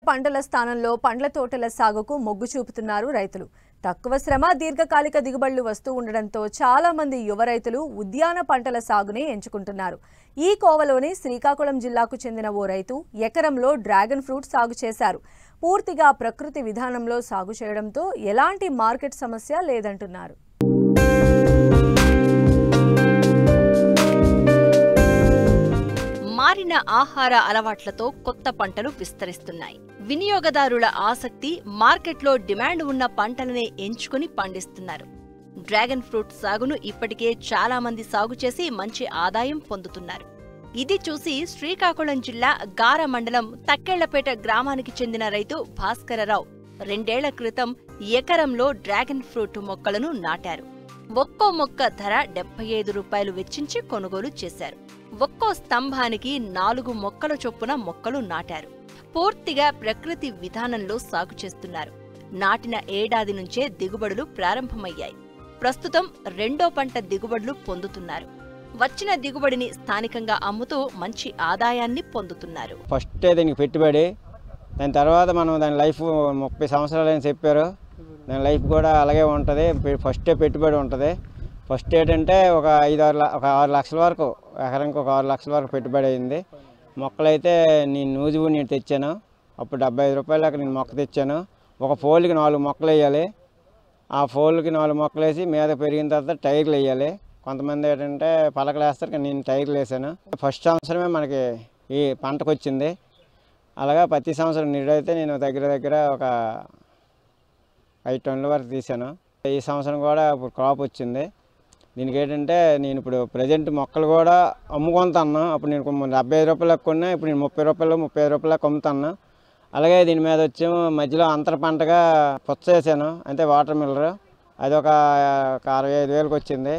పంటల స్థానంలో పండ్ల తోటల సాగుకు మొగ్గు చూపుతున్నారు రైతులు. తక్కువ శ్రమ, దీర్ఘకాలిక దిగుబడులు వస్తూ ఉండడంతో చాలా మంది యువ రైతులు ఉద్యాన పంటల సాగునే ఎంచుకుంటున్నారు. ఈ కోవలోని శ్రీకాకుళం జిల్లాకు చెందిన ఓ రైతు ఎకరంలో డ్రాగన్ ఫ్రూట్ సాగు చేశారు. పూర్తిగా ప్రకృతి విధానంలో సాగు చేయడంతో ఎలాంటి మార్కెట్ సమస్య లేదంటున్నారు. మారిన ఆహార అలవాట్లతో కొత్త పంటలు విస్తరిస్తున్నాయి. వినియోగదారుల ఆసక్తి మార్కెట్లో డిమాండ్ ఉన్న పంటలనే ఎంచుకుని పండిస్తున్నారు. డ్రాగన్ ఫ్రూట్ సాగును ఇప్పటికే చాలా మంది సాగు చేసి మంచి ఆదాయం పొందుతున్నారు. ఇది చూసి శ్రీకాకుళం జిల్లా గార మండలం తక్కెళ్లపేట గ్రామానికి చెందిన రైతు భాస్కరరావు 2 ఏళ్ల క్రితం ఎకరంలో డ్రాగన్ ఫ్రూట్ మొక్కలను నాటారు. ఒక్కో మొక్క ధర 75 రూపాయలు వెచ్చించి కొనుగోలు చేశారు. ఒక్కో స్తంభానికి 4 మొక్కల చొప్పున మొక్కలు నాటారు. పూర్తిగా ప్రకృతి విధానంలో సాగు చేస్తున్నారు. నాటిన ఏడాది నుంచే దిగుబడులు ప్రారంభమయ్యాయి. ప్రస్తుతం 2వ పంట దిగుబడులు పొందుతున్నారు. వచ్చిన దిగుబడిని స్థానికంగా అమ్ముతూ మంచి ఆదాయాన్ని పొందుతున్నారు. ఫస్ట్ దీనికి పెట్టుబడి, దాని తర్వాత మనం దాని లైఫ్ 30 సంవత్సరాలు అని చెప్పారు. దాని లైఫ్ కూడా అలాగే ఉంటుంది. ఫస్టే పెట్టుబడి ఉంటుంది. ఫస్ట్ ఏంటంటే ఒక 6 లక్షల వరకు, ఎకరానికి ఒక 6 లక్షల వరకు పెట్టుబడి అయింది. మొక్కలైతే నేను నూజివూడి నేను తెచ్చాను. అప్పుడు 75 రూపాయలకు నేను మొక్క తెచ్చాను. ఒక పోల్కి 4 మొక్కలు వేయాలి. ఆ పోల్కి 4 మొక్కలు వేసి మీద పెరిగిన తర్వాత టైర్లు వేయాలి. కొంతమంది ఏంటంటే పలకలు వేస్తారు, కానీ నేను టైర్లు వేసాను. ఫస్ట్ సంవత్సరమే మనకి ఈ పంటకు వచ్చింది. అలాగా ప్రతి సంవత్సరం నీడైతే నేను దగ్గర ఒక 5 టన్నుల వరకు తీసాను. ఈ సంవత్సరం కూడా ఇప్పుడు క్రాప్ వచ్చింది. దీనికి ఏంటంటే నేను ఇప్పుడు ప్రజెంట్ మొక్కలు కూడా అమ్ముకుంటాను. అప్పుడు నేను 75 రూపాయలకు కొన్నా, ఇప్పుడు నేను 35 రూపాయలకు అమ్ముతాను. అలాగే దీని మీద వచ్చి మధ్యలో అంతర పంటగా పుచ్చ వేసాను, అంటే వాటర్ మిల్లర్. అది ఒక 65,000కి వచ్చింది.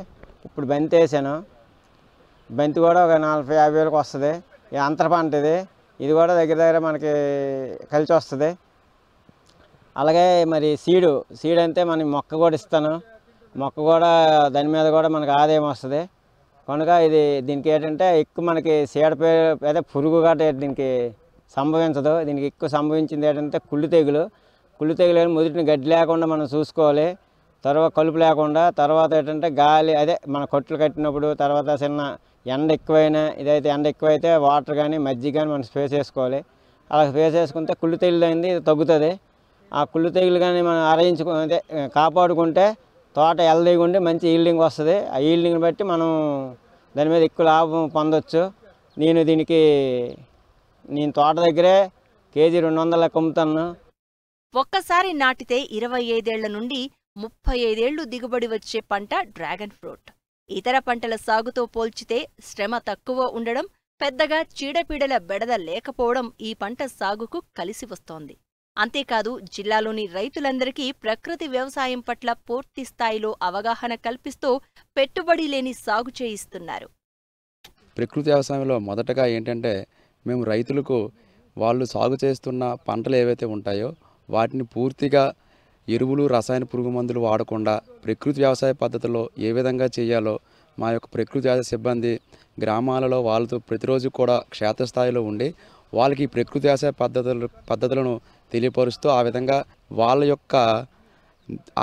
ఇప్పుడు బంతి వేసాను. బంతి కూడా ఒక 40-50 వస్తుంది. ఈ అంతర పంట ఇది కూడా దగ్గర మనకి కలిసి వస్తుంది. అలాగే మరి సీడ్ అంటే మనకి మొక్క కూడా ఇస్తాను. మొక్క కూడా దాని మీద కూడా మనకు ఆదాయం వస్తుంది. కనుక దీనికి ఏంటంటే ఎక్కువ మనకి అదే పురుగు గట్రా దీనికి సంభవించదు. దీనికి ఎక్కువ సంభవించింది ఏంటంటే కుళ్ళు తెగులు మొదటిని గడ్డి లేకుండా మనం చూసుకోవాలి. తర్వాత కలుపు లేకుండా, తర్వాత ఏంటంటే గాలి, అదే మన కొట్లు కట్టినప్పుడు, తర్వాత చిన్న ఎండ ఎక్కువైనా, ఇదైతే ఎండ ఎక్కువైతే వాటర్ కానీ మజ్జిగ కానీ మనం స్ప్రే చేసుకోవాలి. అలా స్ప్రే చేసుకుంటే కుళ్ళు తెగులు అనేది తగ్గుతుంది. ఆ కుళ్ళు తెగులు కానీ మనం అదే కాపాడుకుంటే తోట హెల్దీగా ఉండి మంచి ఈల్డింగ్ వస్తుంది. ఆ ఈల్డింగ్ని బట్టి మనం దాని మీద ఎక్కువ లాభం పొందొచ్చు. నేను తోట దగ్గరే కేజీ 200 అమ్ముతాను. ఒక్కసారి నాటితే 25 ఏళ్ల నుండి 35 ఏళ్లు దిగుబడి వచ్చే పంట డ్రాగన్ ఫ్రూట్. ఇతర పంటల సాగుతో పోల్చితే శ్రమ తక్కువ ఉండడం, పెద్దగా చీడపీడల బెడద లేకపోవడం ఈ పంట సాగుకు కలిసి వస్తోంది. అంతేకాదు జిల్లాలోని రైతులందరికీ ప్రకృతి వ్యవసాయం పట్ల పూర్తి స్థాయిలో అవగాహన కల్పిస్తూ పెట్టుబడి లేని సాగు చేయిస్తున్నారు. ప్రకృతి వ్యవసాయంలో మొదటగా ఏంటంటే మేము రైతులకు వాళ్ళు సాగు చేస్తున్న పంటలు ఏవైతే ఉంటాయో వాటిని పూర్తిగా ఎరువులు, రసాయన పురుగు మందులు వాడకుండా ప్రకృతి వ్యవసాయ పద్ధతిలో ఏ విధంగా చేయాలో మా యొక్క ప్రకృతి వ్యవసాయ సిబ్బంది గ్రామాలలో వాళ్ళతో ప్రతిరోజు కూడా క్షేత్రస్థాయిలో ఉండి వాళ్ళకి ప్రకృతి వ్యవసాయ పద్ధతులను తెలియపరుస్తూ ఆ విధంగా వాళ్ళ యొక్క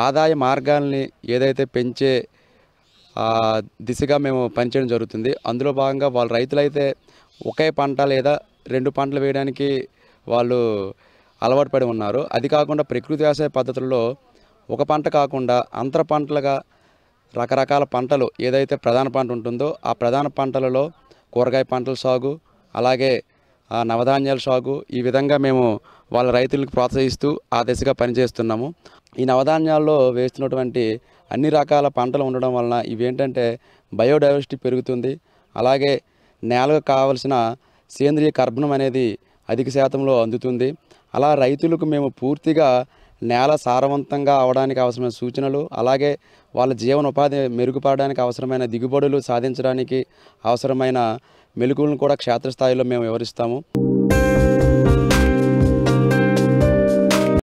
ఆదాయ మార్గాల్ని ఏదైతే పెంచే దిశగా మేము పనిచేయడం జరుగుతుంది. అందులో భాగంగా వాళ్ళ రైతులైతే ఒకే పంట లేదా 2 పంటలు వేయడానికి వాళ్ళు అలవాటు పడి ఉన్నారు. అది కాకుండా ప్రకృతి వ్యవసాయ పద్ధతుల్లో ఒక పంట కాకుండా అంతర పంటలుగా రకరకాల పంటలు ఏదైతే ప్రధాన పంట ఉంటుందో ఆ ప్రధాన పంటలలో కూరగాయ పంటల సాగు, అలాగే నవధాన్యాల సాగు, ఈ విధంగా మేము వాళ్ళ రైతులకు ప్రోత్సహిస్తూ ఆ దిశగా పనిచేస్తున్నాము. ఈ నవధాన్యాల్లో వేస్తున్నటువంటి అన్ని రకాల పంటలు ఉండడం వలన ఇవేంటంటే బయోడైవర్సిటీ పెరుగుతుంది. అలాగే నేలకు కావలసిన సేంద్రియ కర్బనం అనేది అధిక శాతంలో అందుతుంది. అలా రైతులకు మేము పూర్తిగా నేల సారవంతంగా అవడానికి అవసరమైన సూచనలు, అలాగే వాళ్ళ జీవనోపాధి మెరుగుపడడానికి అవసరమైన దిగుబడులు సాధించడానికి అవసరమైన మెలకువలను కూడా క్షేత్రస్థాయిలో మేము వివరిస్తాము.